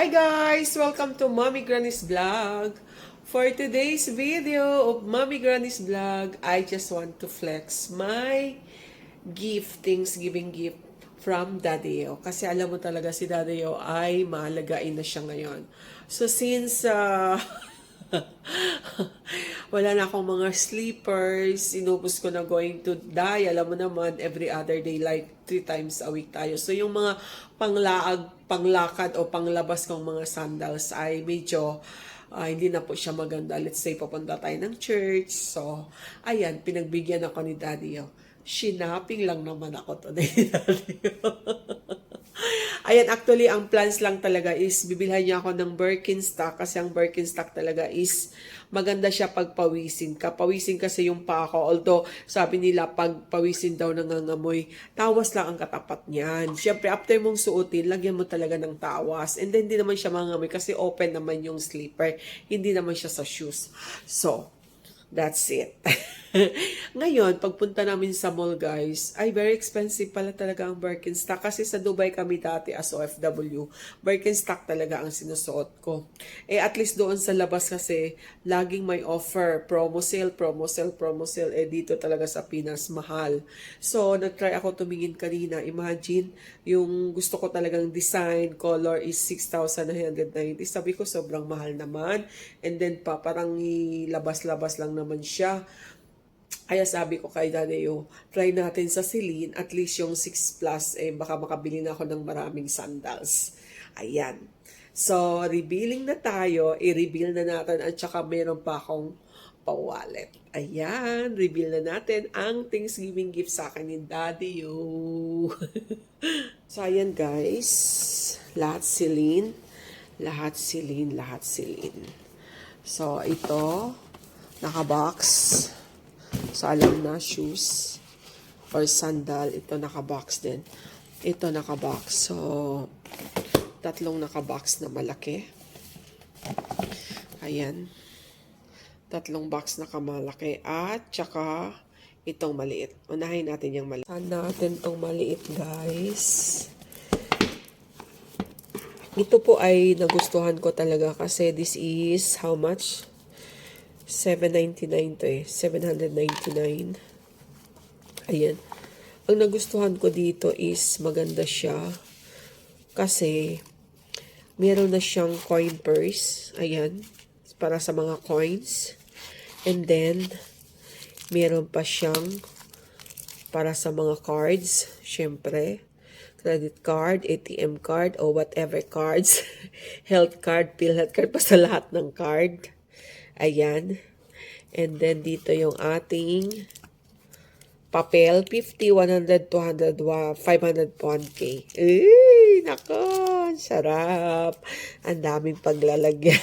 Hi guys! Welcome to Mommy Granny's Vlog. For today's video of Mommy Granny's Vlog, I just want to flex my gift, Thanksgiving gift from Daddy Yo. Kasi alam mo talaga si Daddy Yo ay mahalagain na siya ngayon. So since wala na akong mga sleepers, inubos ko na going to die. Alam mo naman, every other day, like 3 times a week tayo. So yung mga panglakad o panglabas kong mga sandals ay medyo hindi na po siya maganda. Let's say, papunta tayo ng church. So, ayan, pinagbigyan ako ni Daddy Yo. Shinaping lang naman ako today ni Daddy Yo. Ayan, actually, ang plans lang talaga is bibilhan niya ako ng Birkenstock kasi ang Birkenstock talaga is maganda siya pagpawisin. Kapawisin kasi yung paa ko. Although, sabi nila, pag pawisin daw nangangamoy, tawas lang ang katapat niyan. Siyempre, after mong suotin, lagyan mo talaga ng tawas. And then, hindi naman siya mangangamoy kasi open naman yung slipper. Hindi naman siya sa shoes. So, that's it. Ngayon, pagpunta namin sa mall, guys, ay very expensive pala talaga ang Birkenstock. Kasi sa Dubai kami dati as OFW, Birkenstock talaga ang sinusuot ko. Eh, at least doon sa labas kasi, laging may offer. Promo sale, promo sale, promo sale. Eh, dito talaga sa Pinas, mahal. So, nag-try ako tumingin kanina. Imagine, yung gusto ko talagang design, color is 6,990. Sabi ko, sobrang mahal naman. And then pa, parang ilabas-labas lang naman siya. Kaya sabi ko kay Daddy Yo, try natin sa Celine, at least yung 6 plus, eh baka makabili na ako ng maraming sandals. Ayan. So, revealing na tayo, i-reveal na natin, at saka meron pa akong pa-wallet. Ayan, reveal na natin ang Thanksgiving gift sa akin ni Daddy Yo. So, ayan guys, lahat Celine, lahat Celine, lahat Celine. So, ito, nakabox. So, alam na, shoes or sandal. Ito nakabox din. Ito nakabox. So, tatlong nakabox na malaki. Ayan. Tatlong box na kamalaki. At, tsaka, itong maliit. Unahin natin yung maliit. Saan natin itong maliit, guys. Ito po ay nagustuhan ko talaga kasi this is how much? 799 to eh. 799. Ayan. Ang nagustuhan ko dito is maganda siya. Kasi meron na siyang coin purse. Ayan. Para sa mga coins. And then meron pa siyang para sa mga cards. Syempre. Credit card, ATM card, o whatever cards. Health card, PhilHealth card. Basta lahat ng card. Ayan. And then, dito yung ating papel. 50, 100, 200, 500, 1K. Uy, nako. Sarap. Ang daming paglalagyan.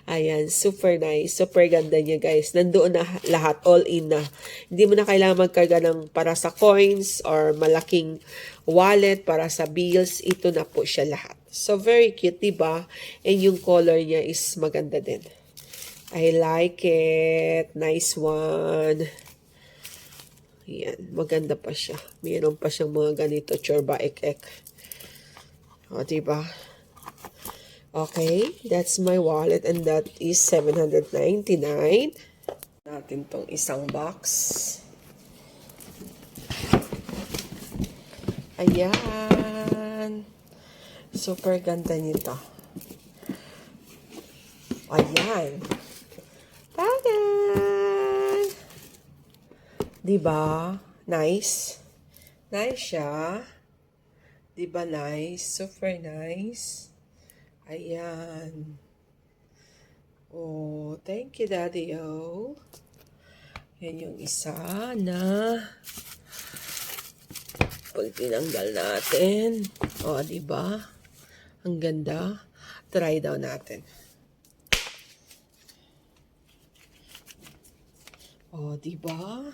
Ayan. Super nice. Super ganda niya, guys. Nandoon na lahat. All in na. Hindi mo na kailangan magkarga ng para sa coins or malaking wallet para sa bills. Ito na po siya lahat. So, very cute, diba? And yung color niya is maganda din. I like it. Nice one. Ayan, maganda pa siya. Mayroon pa siyang mga ganito, chorba ek-ek. O, diba? Okay, that's my wallet and that is 799. Natin tong isang box. Ayan. Super ganda nito. Ayan. Tadan! Diba? Nice? Nice siya. Diba nice? Super nice. Ayan. Oh, thank you, Daddy Yo. Yan yung isa na pag tinanggal natin. O, diba? Ang ganda. Try daw natin. O, diba?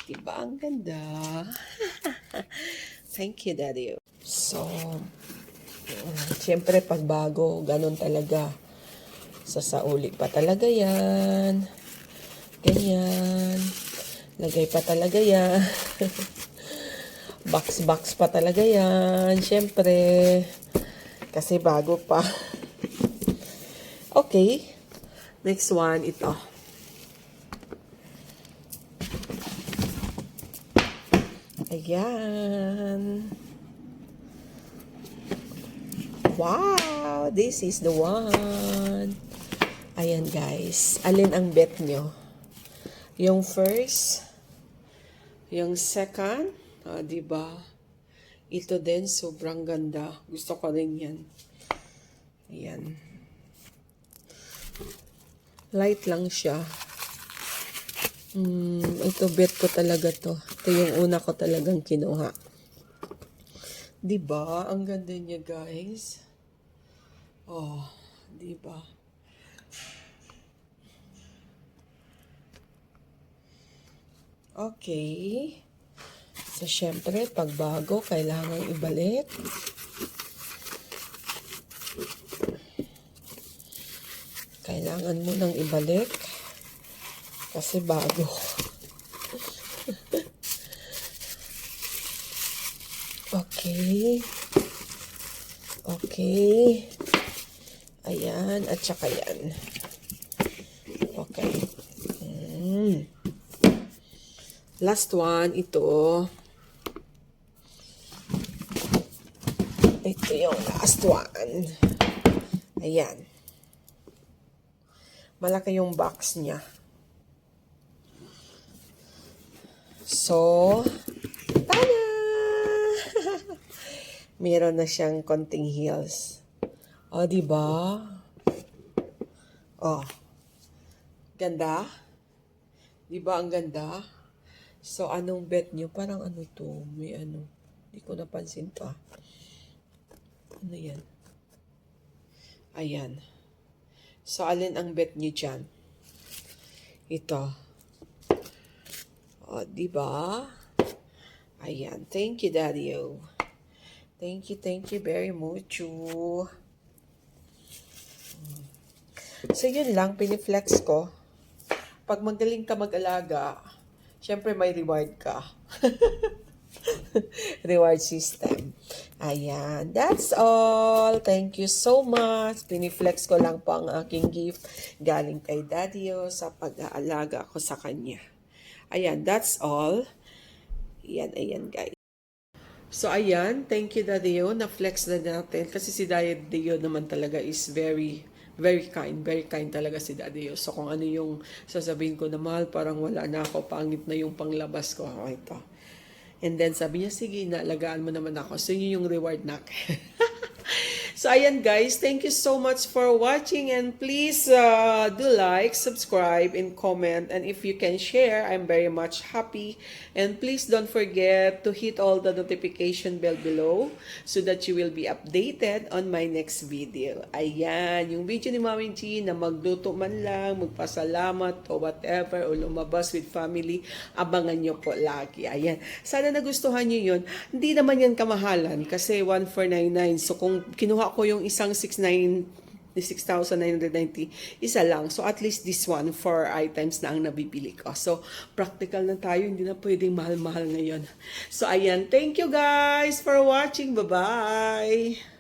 Diba ang ganda? Thank you, Daddy. So, siyempre pag bago, ganun talaga. Sasauli pa talaga yan. Ganyan. Lagay pa talaga yan. Box pa talaga yan. Siyempre. Kasi bago pa. Okay. Next one, ito. Ayan. Wow! This is the one. Ayan guys. Alin ang bet nyo? Yung first, yung second, diba? Ito din, sobrang ganda. Gusto ko rin yan. Ayan. Light lang siya. Ito, bet ko talaga to. Ito yung una ko talagang kinuha. Diba? Ang ganda niya, guys. Oh, diba? Okay. So, syempre, pag bago, kailangan ibalik. Kailangan mo nang ibalik. Kasi bago. Okay. Okay. Ayan. At saka yan. Okay. Last one, ito. Ito yung last one. Ayan. Malaki yung box niya. So, tada! Meron na siyang konting heels. O, diba? O. Ganda? Diba ang ganda? So, anong bet nyo? Parang ano to? May ano. Hindi ko napansin to. Ano yan? Ayan. So, alin ang bet nyo dyan? Ito. O, diba? Ayan. Thank you, Daddy-o. Thank you very much. So, yun lang. Piniflex ko. Pag magaling ka mag-alaga, syempre may reward ka. Reward system. Ayan. That's all. Thank you so much. Piniflex ko lang po ang aking gift galing kay Daddy-o sa pag-aalaga ko sa kanya. Ayan. That's all. Ayan guys. So, ayan. Thank you, Daddy-o. Na-flex na natin. Kasi si Daddy-o naman talaga is very kind. Very kind talaga si Daddy-o. So, kung ano yung sasabihin ko na mahal, parang wala na ako. Pangit na yung panglabas ko. Ito. And then, sabi niya, sige, naalagaan mo naman ako. So, yun yung reward na. So, ayan guys, thank you so much for watching and please do like, subscribe, and comment. And if you can share, I'm very much happy. And please don't forget to hit all the notification bell below so that you will be updated on my next video. Ayan, yung video ni Mami G na magluto man lang, magpasalamat o whatever, o lumabas with family, abangan nyo po lagi. Ayan, sana nagustuhan nyo yun. Hindi naman yan kamahalan kasi 1,499. So kung kinuha ko yung isang 6,990, isa lang. So, at least this one, 4 items na ang nabibili ko. So, practical na tayo. Hindi na pwedeng mahal-mahal ngayon. So, ayan. Thank you guys for watching. Bye-bye!